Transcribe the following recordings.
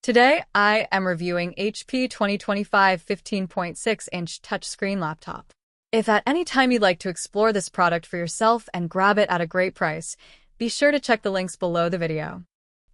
Today, I am reviewing HP 2025 15.6-inch touchscreen laptop. If at any time you'd like to explore this product for yourself and grab it at a great price, be sure to check the links below the video.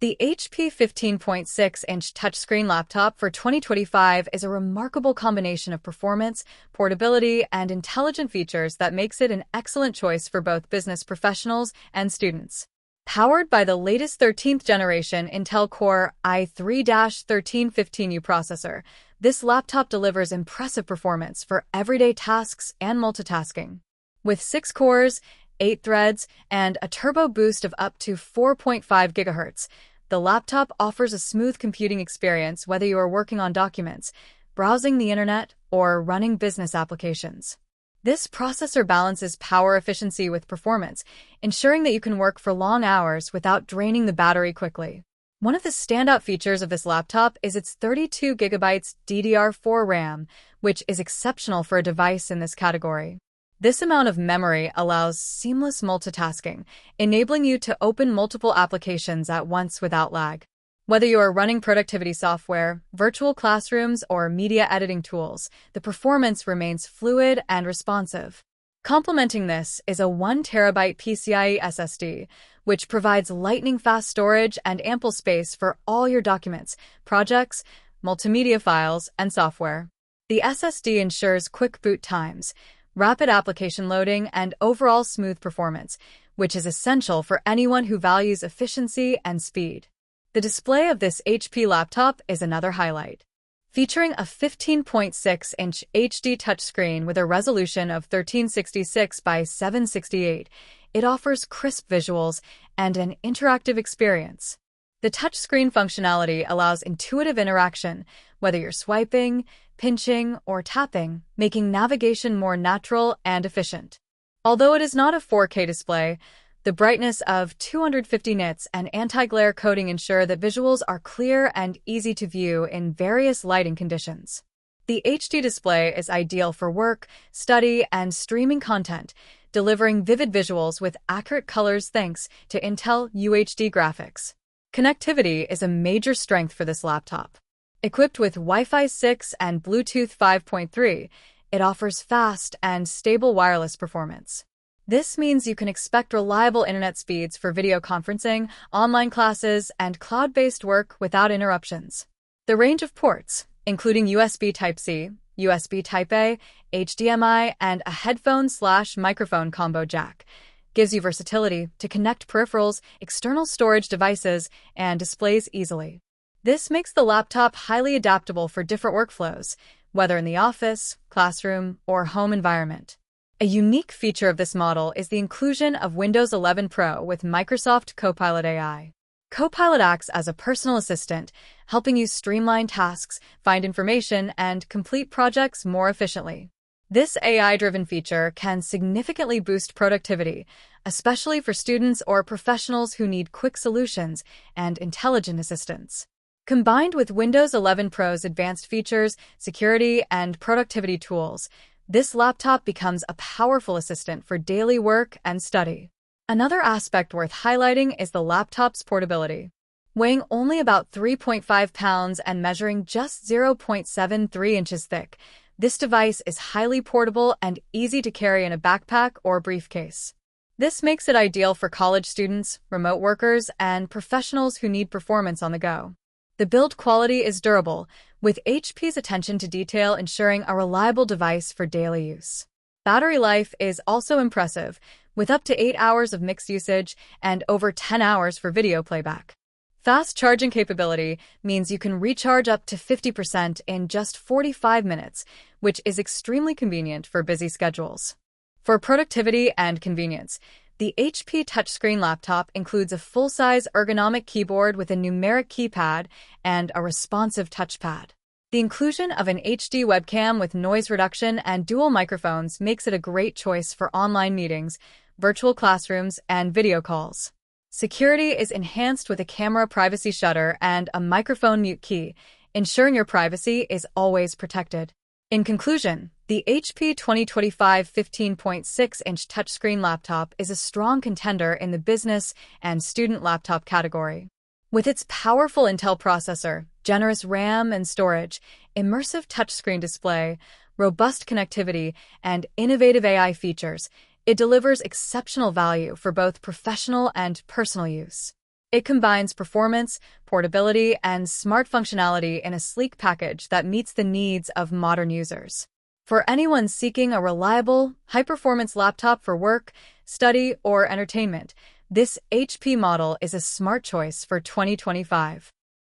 The HP 15.6-inch touchscreen laptop for 2025 is a remarkable combination of performance, portability, and intelligent features that makes it an excellent choice for both business professionals and students. Powered by the latest 13th generation Intel Core i3-1315U processor, this laptop delivers impressive performance for everyday tasks and multitasking. With 6 cores, 8 threads, and a turbo boost of up to 4.5 GHz, the laptop offers a smooth computing experience whether you are working on documents, browsing the internet, or running business applications. This processor balances power efficiency with performance, ensuring that you can work for long hours without draining the battery quickly. One of the standout features of this laptop is its 32GB DDR4 RAM, which is exceptional for a device in this category. This amount of memory allows seamless multitasking, enabling you to open multiple applications at once without lag. Whether you are running productivity software, virtual classrooms, or media editing tools, the performance remains fluid and responsive. Complementing this is a 1TB PCIe SSD, which provides lightning-fast storage and ample space for all your documents, projects, multimedia files, and software. The SSD ensures quick boot times, rapid application loading, and overall smooth performance, which is essential for anyone who values efficiency and speed. The display of this HP laptop is another highlight. Featuring a 15.6-inch HD touchscreen with a resolution of 1366 by 768, it offers crisp visuals and an interactive experience. The touchscreen functionality allows intuitive interaction, whether you're swiping, pinching, or tapping, making navigation more natural and efficient. Although it is not a 4K display, the brightness of 250 nits and anti-glare coating ensure that visuals are clear and easy to view in various lighting conditions. The HD display is ideal for work, study, and streaming content, delivering vivid visuals with accurate colors thanks to Intel UHD graphics. Connectivity is a major strength for this laptop. Equipped with Wi-Fi 6 and Bluetooth 5.3, it offers fast and stable wireless performance. This means you can expect reliable internet speeds for video conferencing, online classes, and cloud-based work without interruptions. The range of ports, including USB Type-C, USB Type-A, HDMI, and a headphone/microphone combo jack, gives you versatility to connect peripherals, external storage devices, and displays easily. This makes the laptop highly adaptable for different workflows, whether in the office, classroom, or home environment. A unique feature of this model is the inclusion of Windows 11 Pro with Microsoft Copilot AI. Copilot acts as a personal assistant, helping you streamline tasks, find information, and complete projects more efficiently. This AI-driven feature can significantly boost productivity, especially for students or professionals who need quick solutions and intelligent assistance. Combined with Windows 11 Pro's advanced features, security, and productivity tools, this laptop becomes a powerful assistant for daily work and study. Another aspect worth highlighting is the laptop's portability. Weighing only about 3.5 pounds and measuring just 0.73 inches thick, this device is highly portable and easy to carry in a backpack or briefcase. This makes it ideal for college students, remote workers, and professionals who need performance on the go. The build quality is durable, with HP's attention to detail ensuring a reliable device for daily use. Battery life is also impressive, with up to 8 hours of mixed usage and over 10 hours for video playback. Fast charging capability means you can recharge up to 50% in just 45 minutes, which is extremely convenient for busy schedules. For productivity and convenience, the HP touchscreen laptop includes a full-size ergonomic keyboard with a numeric keypad and a responsive touchpad. The inclusion of an HD webcam with noise reduction and dual microphones makes it a great choice for online meetings, virtual classrooms, and video calls. Security is enhanced with a camera privacy shutter and a microphone mute key, ensuring your privacy is always protected. In conclusion, the HP 2025 15.6-inch touchscreen laptop is a strong contender in the business and student laptop category. With its powerful Intel processor, generous RAM and storage, immersive touchscreen display, robust connectivity, and innovative AI features, it delivers exceptional value for both professional and personal use. It combines performance, portability, and smart functionality in a sleek package that meets the needs of modern users. For anyone seeking a reliable, high-performance laptop for work, study, or entertainment, this HP model is a smart choice for 2025.